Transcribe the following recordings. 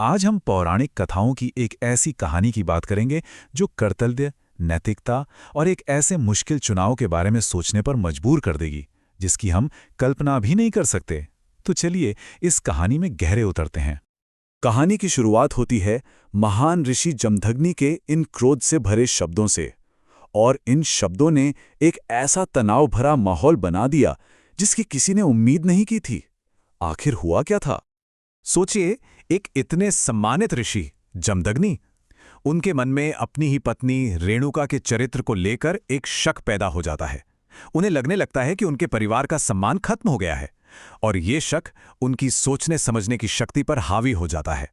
आज हम पौराणिक कथाओं की एक ऐसी कहानी की बात करेंगे जो कर्तव्य, नैतिकता और एक ऐसे मुश्किल चुनाव के बारे में सोचने पर मजबूर कर देगी, जिसकी हम कल्पना भी नहीं कर सकते। तो चलिए इस कहानी में गहरे उतरते हैं। कहानी की शुरुआत होती है महान ऋषि जमदग्नि के इन क्रोध से भरे शब्दों से, और इन शब्दों ने एक ऐसा तनाव भरा माहौल बना दिया जिसकी किसी ने उम्मीद नहीं की थी। आखिर हुआ क्या था? सोचिए, एक इतने सम्मानित ऋषि जमदग्नि, उनके मन में अपनी ही पत्नी रेणुका के चरित्र को लेकर एक शक पैदा हो जाता है। उन्हें लगने लगता है कि उनके परिवार का सम्मान खत्म हो गया है, और ये शक उनकी सोचने समझने की शक्ति पर हावी हो जाता है।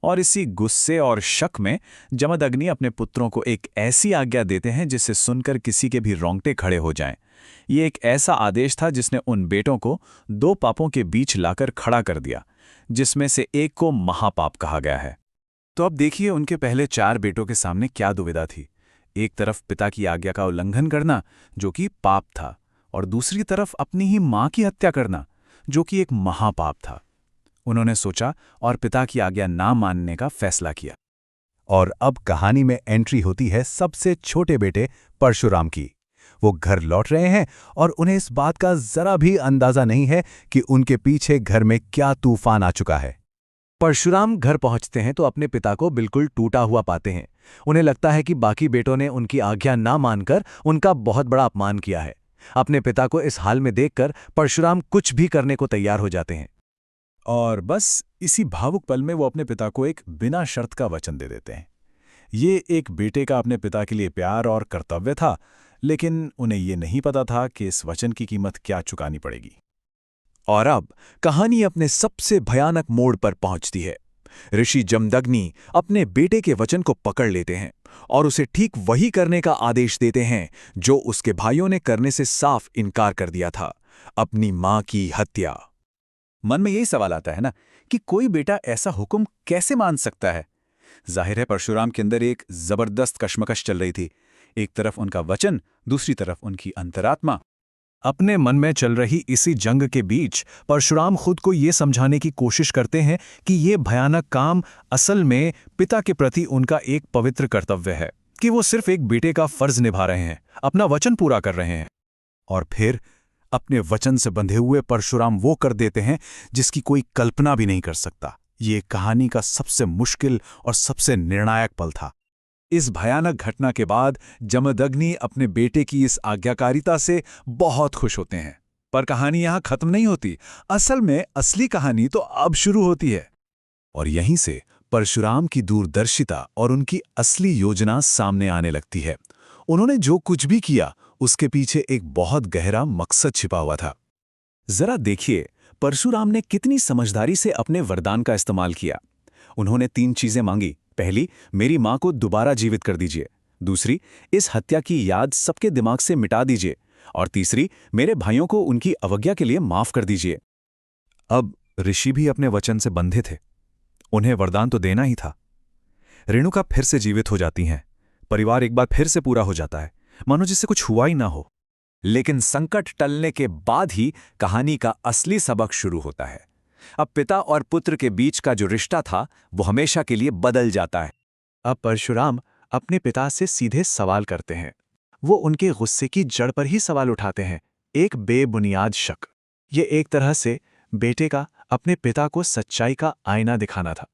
और इसी गुस्से और शक में जमदग्नि अपने पुत्रों को एक ऐसी आज्ञा देते हैं जिसे सुनकर किसी के भी रोंगटे खड़े हो जाएं। ये एक ऐसा आदेश था जिसने उन बेटों को दो पापों के बीच लाकर खड़ा कर दिया, जिसमें से एक को महापाप कहा गया है। तो अब देखिए, उनके पहले 4 बेटों के सामने क्या दुविधा थी। एक तरफ पिता की आज्ञा का उल्लंघन करना, जो कि पाप था, और दूसरी तरफ अपनी ही मां की हत्या करना, जो कि एक महापाप था। उन्होंने सोचा और पिता की आज्ञा ना मानने का फैसला किया। और अब कहानी में एंट्री होती है सबसे छोटे बेटे परशुराम की। वो घर लौट रहे हैं और उन्हें इस बात का जरा भी अंदाजा नहीं है कि उनके पीछे घर में क्या तूफान आ चुका है। परशुराम घर पहुंचते हैं तो अपने पिता को बिल्कुल टूटा हुआ पाते हैं। उन्हें लगता है कि बाकी बेटों ने उनकी आज्ञा ना मानकर उनका बहुत बड़ा अपमान किया है। अपने पिता को इस हाल में देखकर परशुराम कुछ भी करने को तैयार हो जाते हैं। और बस इसी भावुक पल में वो अपने पिता को एक बिना शर्त का वचन दे देते हैं। ये एक बेटे का अपने पिता के लिए प्यार और कर्तव्य था, लेकिन उन्हें ये नहीं पता था कि इस वचन की कीमत क्या चुकानी पड़ेगी। और अब कहानी अपने सबसे भयानक मोड़ पर पहुंचती है। ऋषि जमदग्नि अपने बेटे के वचन को पकड़ लेते हैं और उसे ठीक वही करने का आदेश देते हैं जो उसके भाइयों ने करने से साफ इनकार कर दिया था, अपनी मां की हत्या। मन में यही सवाल आता है ना कि कोई बेटा ऐसा हुक्म कैसे मान सकता है। जाहिर है परशुराम के अंदर एक जबरदस्त कश्मकश चल रही थी। एक तरफ उनका वचन, दूसरी तरफ उनकी अंतरात्मा। अपने मन में चल रही इसी जंग के बीच परशुराम खुद को ये समझाने की कोशिश करते हैं कि ये भयानक काम असल में पिता के प्रति उनका एक पवित्र कर्तव्य है, कि वो सिर्फ एक बेटे का फर्ज निभा रहे हैं, अपना वचन पूरा कर रहे हैं। और फिर अपने वचन से बंधे हुए परशुराम वो कर देते हैं जिसकी कोई कल्पना भी नहीं कर सकता। ये कहानी का सबसे मुश्किल और सबसे निर्णायक पल था। इस भयानक घटना के बाद जमदग्नि अपने बेटे की इस आज्ञाकारिता से बहुत खुश होते हैं। पर कहानी यहां खत्म नहीं होती। असल में असली कहानी तो अब शुरू होती है। और यहीं से परशुराम की दूरदर्शिता और उनकी असली योजना सामने आने लगती है। उन्होंने जो कुछ भी किया उसके पीछे एक बहुत गहरा मकसद छिपा हुआ था। जरा देखिए, परशुराम ने कितनी समझदारी से अपने वरदान का इस्तेमाल किया। उन्होंने 3 चीजें मांगी। पहली, मेरी मां को दोबारा जीवित कर दीजिए। दूसरी, इस हत्या की याद सबके दिमाग से मिटा दीजिए। और तीसरी, मेरे भाइयों को उनकी अवज्ञा के लिए माफ कर दीजिए। अब ऋषि भी अपने वचन से बंधे थे। उन्हें वरदान तो देना ही था। रेणुका फिर से जीवित हो जाती हैं। परिवार एक बार फिर से पूरा हो जाता है, मानो जिससे कुछ हुआ ही ना हो। लेकिन संकट टलने के बाद ही कहानी का असली सबक शुरू होता है। अब पिता और पुत्र के बीच का जो रिश्ता था वो हमेशा के लिए बदल जाता है। अब परशुराम अपने पिता से सीधे सवाल करते हैं। वो उनके गुस्से की जड़ पर ही सवाल उठाते हैं, एक बेबुनियाद शक। ये एक तरह से बेटे का अपने पिता को सच्चाई का आईना दिखाना था।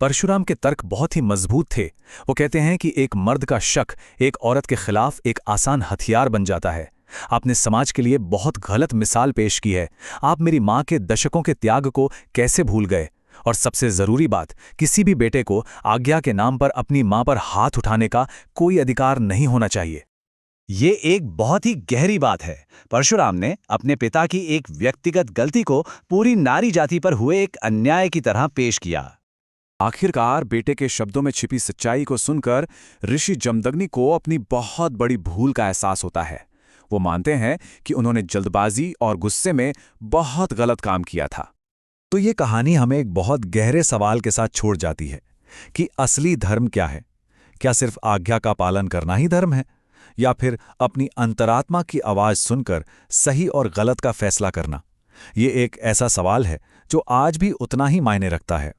परशुराम के तर्क बहुत ही मजबूत थे। वो कहते हैं कि एक मर्द का शक एक औरत के खिलाफ एक आसान हथियार बन जाता है। आपने समाज के लिए बहुत गलत मिसाल पेश की है। आप मेरी मां के दशकों के त्याग को कैसे भूल गए? और सबसे जरूरी बात, किसी भी बेटे को आज्ञा के नाम पर अपनी मां पर हाथ उठाने का कोई अधिकार नहीं होना चाहिए। ये एक बहुत ही गहरी बात है। परशुराम ने अपने पिता की एक व्यक्तिगत गलती को पूरी नारी जाति पर हुए एक अन्याय की तरह पेश किया। आखिरकार बेटे के शब्दों में छिपी सच्चाई को सुनकर ऋषि जमदग्नि को अपनी बहुत बड़ी भूल का एहसास होता है। वो मानते हैं कि उन्होंने जल्दबाजी और गुस्से में बहुत गलत काम किया था। तो ये कहानी हमें एक बहुत गहरे सवाल के साथ छोड़ जाती है कि असली धर्म क्या है? क्या सिर्फ आज्ञा का पालन करना ही धर्म है, या फिर अपनी अंतरात्मा की आवाज सुनकर सही और गलत का फैसला करना? ये एक ऐसा सवाल है जो आज भी उतना ही मायने रखता है।